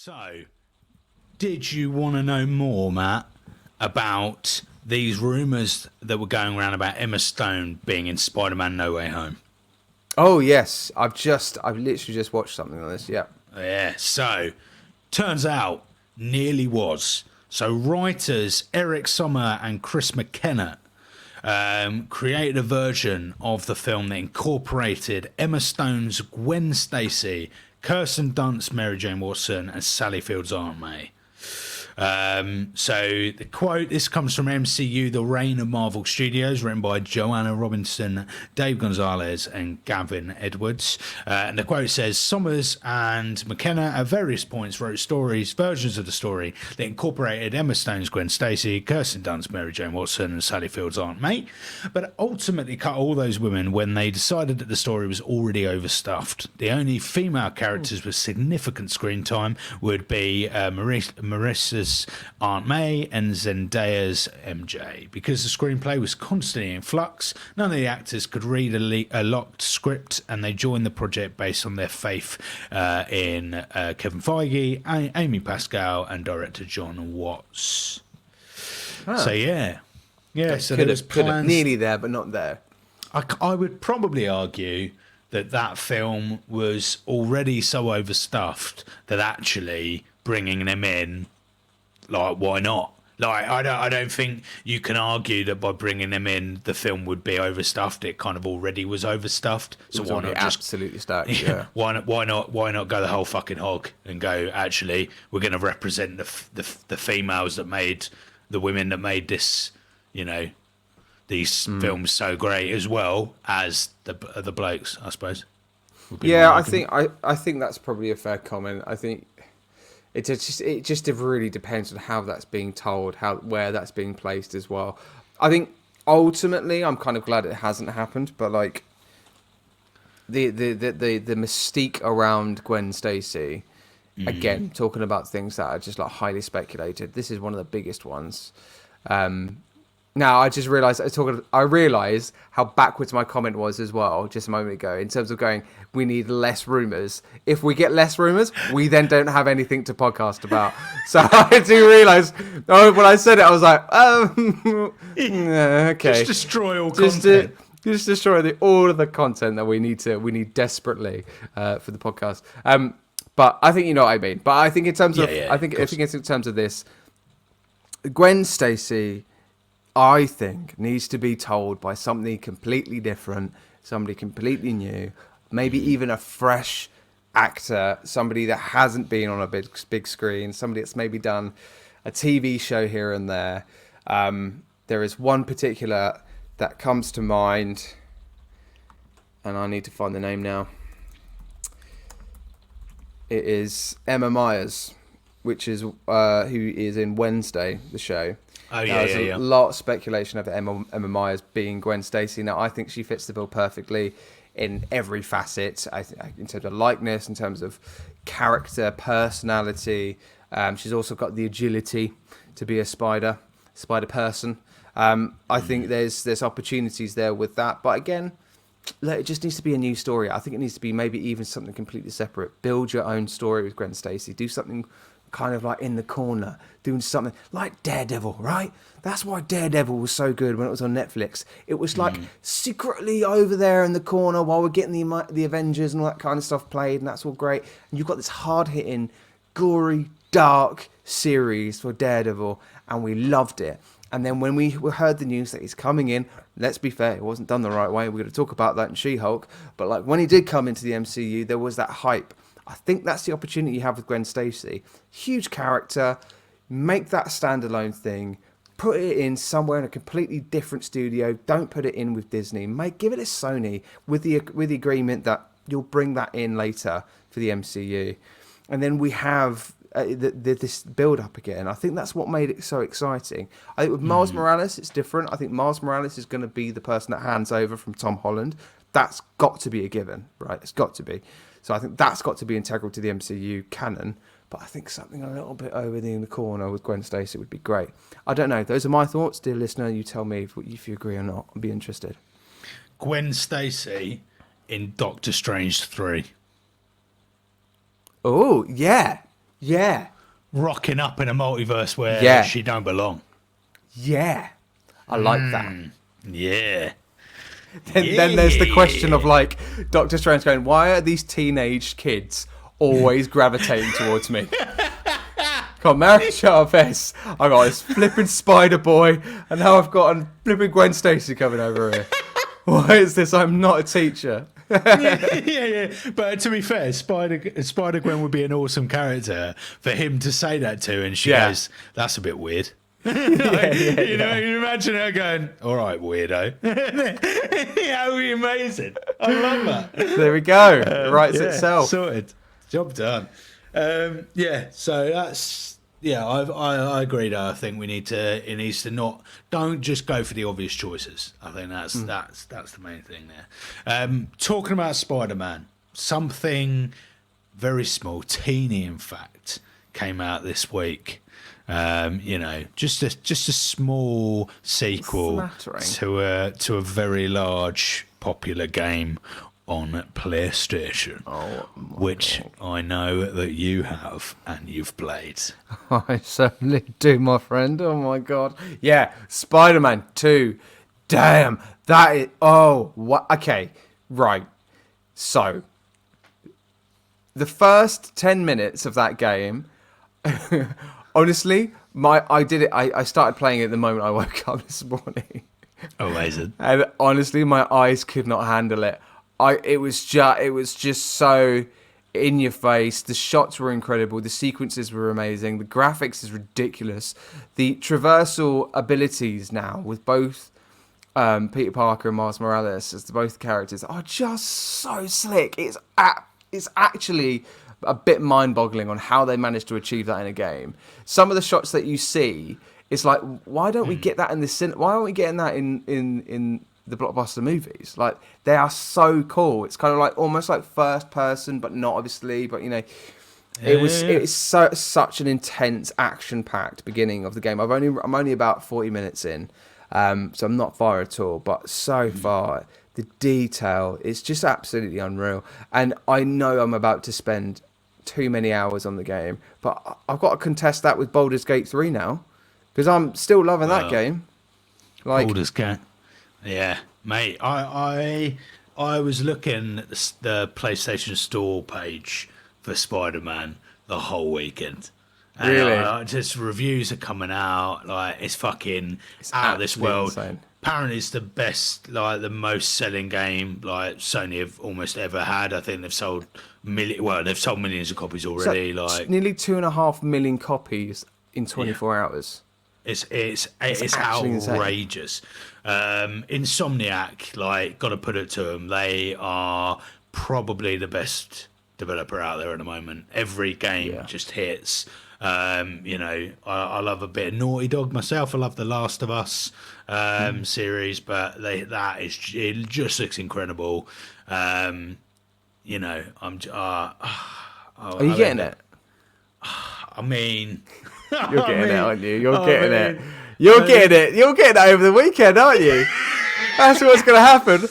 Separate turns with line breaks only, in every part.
So, did you want to know more, Matt, about these rumours that were going around about Emma Stone being in Spider-Man No Way Home?
Oh yes, I've literally just watched something on this. Yeah.
Yeah, so, turns out, nearly was. So, writers Eric Sommer and Chris McKenna created a version of the film that incorporated Emma Stone's Gwen Stacy, Kirsten Dunst's Mary Jane Watson, and Sally Field's Aunt May. So the quote, this comes from MCU, The Reign of Marvel Studios, written by Joanna Robinson, Dave Gonzalez, and Gavin Edwards. And the quote says, Sommers and McKenna at various points wrote versions of the story that incorporated Emma Stone's Gwen Stacy, Kirsten Dunst's Mary Jane Watson, and Sally Field's Aunt May, but ultimately cut all those women when they decided that the story was already overstuffed. The only female characters with significant screen time would be Marissa's Aunt May and Zendaya's MJ. Because the screenplay was constantly in flux, none of the actors could read a locked script, and they joined the project based on their faith in Kevin Feige, Amy Pascal, and director John Watts. So so there was plans.
Nearly there, but not there.
I would probably argue that film was already so overstuffed that actually bringing them in, like, why not? Like, I don't think you can argue that by bringing them in, the film would be overstuffed. It kind of already was overstuffed. So why not just
absolutely stacked? Yeah.
Why not go the whole fucking hog and go? Actually, we're going to represent the females that made the women that made this, these films so great, as well as the blokes, I suppose.
Yeah, I think that's probably a fair comment. I think it just really depends on how that's being told, where that's being placed as well. I think ultimately, I'm kind of glad it hasn't happened, but like the mystique around Gwen Stacy, again, talking about things that are just like highly speculated. This is one of the biggest ones. Now I just realised I realised how backwards my comment was as well just a moment ago in terms of going, we need less rumours. If we get less rumours, we then don't have anything to podcast about. So I do realise when I said it, I was like, okay,
just destroy all content.
Just destroy all of the content that we need desperately for the podcast. But I think you know what I mean. But I think in terms of I think it's in terms of this, Gwen Stacy, I think, needs to be told by somebody completely different, somebody completely new, maybe even a fresh actor, somebody that hasn't been on a big screen, somebody that's maybe done a TV show here and there. There is one particular that comes to mind, and I need to find the name now. It is Emma Myers, which is who is in Wednesday, the show.
Oh, yeah,
There's a lot of speculation over Emma Myers being Gwen Stacy. Now, I think she fits the bill perfectly in every facet, in terms of likeness, in terms of character, personality. She's also got the agility to be a spider person. I think there's opportunities there with that. But again, it just needs to be a new story. I think it needs to be maybe even something completely separate. Build your own story with Gwen Stacy. Do something kind of like in the corner, doing something like Daredevil, right? That's why Daredevil was so good when it was on Netflix. It was like secretly over there in the corner while we're getting the Avengers and all that kind of stuff played, and that's all great. And you've got this hard-hitting, gory, dark series for Daredevil, and we loved it. And then when we heard the news that he's coming in, let's be fair, it wasn't done the right way. We're going to talk about that in She-Hulk. But like when he did come into the MCU, there was that hype. I think that's the opportunity you have with Gwen Stacy. Huge character, make that standalone thing, put it in somewhere in a completely different studio. Don't put it in with Disney. Give it to Sony with the agreement that you'll bring that in later for the MCU, and then we have this build up again. I think that's what made it so exciting. I think with Miles Morales, it's different. I think Miles Morales is going to be the person that hands over from Tom Holland. That's got to be a given, right? It's got to be. So I think that's got to be integral to the MCU canon. But I think something a little bit over in the corner with Gwen Stacy would be great. I don't know. Those are my thoughts, dear listener. You tell me if you agree or not. I'd be interested.
Gwen Stacy in Doctor Strange 3.
Oh, yeah. Yeah.
rocking up in a multiverse where
Yeah.
she don't belong.
Yeah. I like that.
Yeah.
Then there's the question of like Doctor Strange going, why are these teenage kids always gravitating towards me? Got Mary Chavez, I got this flipping Spider Boy, and now I've got a flipping Gwen Stacy coming over here. Why is this? I'm not a teacher.
yeah. But to be fair, Spider Gwen would be an awesome character for him to say that to, and she
Yeah.
goes, "That's a bit weird." You know, you imagine her going, "All right, weirdo." Yeah, it would be amazing. I love that.
There we go. It writes itself.
Sorted. Job done. So that's I agree though. I think it needs to don't just go for the obvious choices. I think that's the main thing there. Talking about Spider-Man, something very small, teeny in fact, came out this week. Just a small sequel
Smattering.
to a very large popular game on PlayStation, which I know that you have and you've played.
I certainly do, my friend. Oh my god. Yeah, Spider-Man 2. Damn, that is. Oh, what? Okay, right. So, the first 10 minutes of that game, honestly, I started playing it the moment I woke up this morning.
Amazing.
And honestly, my eyes could not handle it. It was just so in your face. The shots were incredible. The sequences were amazing. The graphics is ridiculous. The traversal abilities now with both Peter Parker and Miles Morales as both characters are just so slick. It's actually a bit mind-boggling on how they managed to achieve that in a game. Some of the shots that you see, it's like, why don't we get that in the why aren't we getting that in the blockbuster movies? Like, they are so cool. It's kind of like almost like first person, but not obviously. But it's such an intense, action-packed beginning of the game. I'm only about 40 minutes in, so I'm not far at all. But so far, the detail is just absolutely unreal. And I know I'm about to spend too many hours on the game, but I've got to contest that with Baldur's Gate 3 now, because I'm still loving that game. Like,
Baldur's Gate. Yeah, mate. I was looking at the PlayStation Store page for Spider-Man the whole weekend. And
Really?
just reviews are coming out. Like, it's out of this world.
Insane.
Apparently, it's the best, like the most selling game like Sony have almost ever had. I think they've sold millions of copies already.
So,
like
nearly 2.5 million copies in 24 hours.
It's
actually insane.
outrageous. Insomniac, like, got to put it to them. They are probably the best developer out there at the moment. Every game just hits. I love a bit of Naughty Dog myself. I love the Last of Us series, but it just looks incredible. Are
you getting it?
I mean,
You're getting it, aren't you? You're getting it. You're getting it. You're getting it over the weekend, aren't you? That's what's going to happen.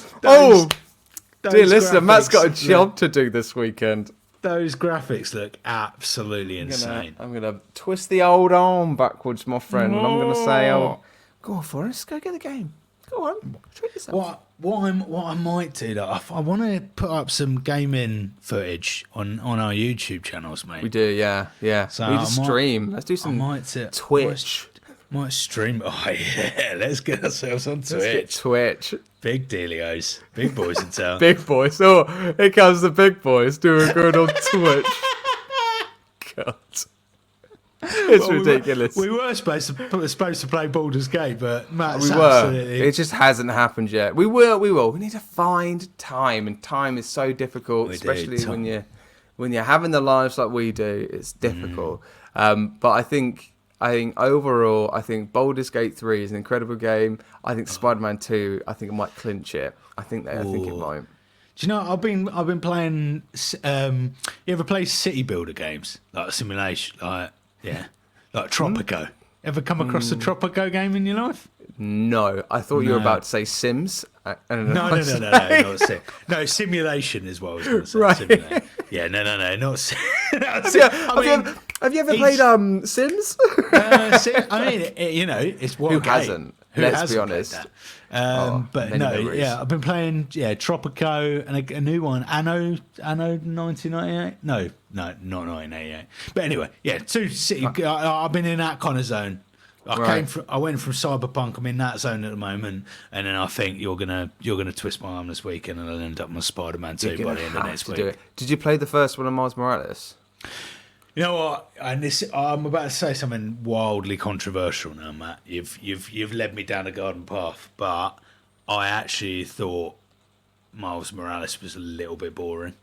Dear listener, Matt's got a job to do this weekend.
Those graphics look absolutely insane.
I'm gonna twist the old arm backwards, my friend, and I'm gonna say, "Oh, go on, Forrest, go get the game. Go on, treat yourself."
What I might do, though, I want to put up some gaming footage on our YouTube channels, mate.
We do, yeah.
So
we just stream. Let's do some Twitch.
Might stream. Oh yeah, let's get ourselves on Twitch.
Twitch.
Big dealios, big boys in town.
Big boys. Oh, here comes the big boys doing good on Twitch. God. It's ridiculous.
We were supposed to play Baldur's Gate, but Matt's
we were. It just hasn't happened yet. We will. We need to find time, and time is so difficult, especially when you're having the lives like we do. It's difficult. But I think overall, I think Baldur's Gate 3 is an incredible game. I think Spider-Man 2, I think it might clinch it. I think it might.
Do you know, I've been playing. You ever play city builder games like simulation, like Tropico? Ever come across a Tropico game in your life?
No, I thought you were about to say Sims,
No, simulation is what I was going to say.
Right.
Simulation. Yeah, no, not.
Have you ever played Sims?
I mean, it's what.
Who hasn't? Let's be honest.
Played that? But
many
no,
memories.
I've been playing Tropico and a new one, Anno 1998. No, not 1988. But anyway, two city. I've been in that kind of zone. I went from Cyberpunk. I'm in that zone at the moment, and then I think you're gonna twist my arm this weekend, and I'll end up on Spider-Man 2 by the end of next week.
Did you play the first one of Miles Morales?
You know what? And I'm about to say something wildly controversial now, Matt. You've led me down a garden path, but I actually thought Miles Morales was a little bit boring.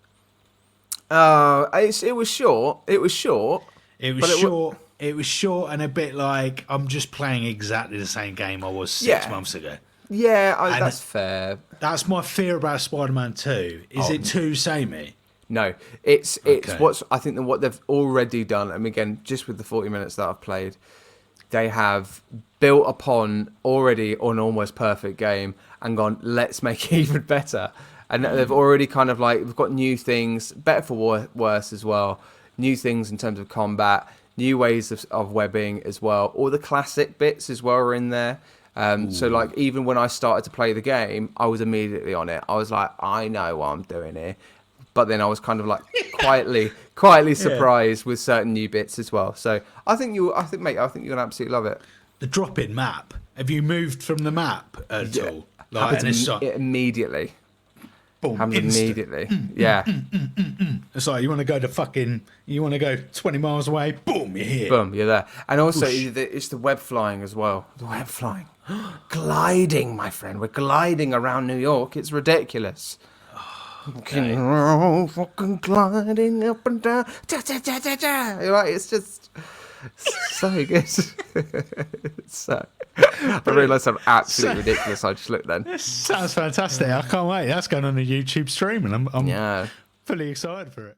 It was short. It was short.
It was short and a bit like I'm just playing exactly the same game I was 6 months ago.
Yeah, that's fair.
That's my fear about Spider-Man 2. Is it too samey?
No, it's what's I think that what they've already done. And again, just with the 40 minutes that I've played, they have built upon already an almost perfect game and gone, let's make it even better. And they've already kind of like we've got new things, better for worse as well. New things in terms of combat, new ways of webbing as well. All the classic bits as well are in there. So like even when I started to play the game, I was immediately on it. I was like, I know what I'm doing here. But then I was kind of like quietly surprised with certain new bits as well. So I think you're gonna absolutely love it.
The drop-in map. Have you moved from the map at all?
Immediately.
Boom,
immediately. Yeah.
It's like you want to go 20 miles away. Boom, you're here.
Boom, you're there. And also it's the web flying as well. The web flying, gliding, my friend. We're gliding around New York. It's ridiculous. Fucking gliding up and down. You're like, it's just so good. I realised I'm absolutely ridiculous. I just looked then.
This sounds fantastic. I can't wait. That's going on a YouTube stream, and I'm fully excited for it.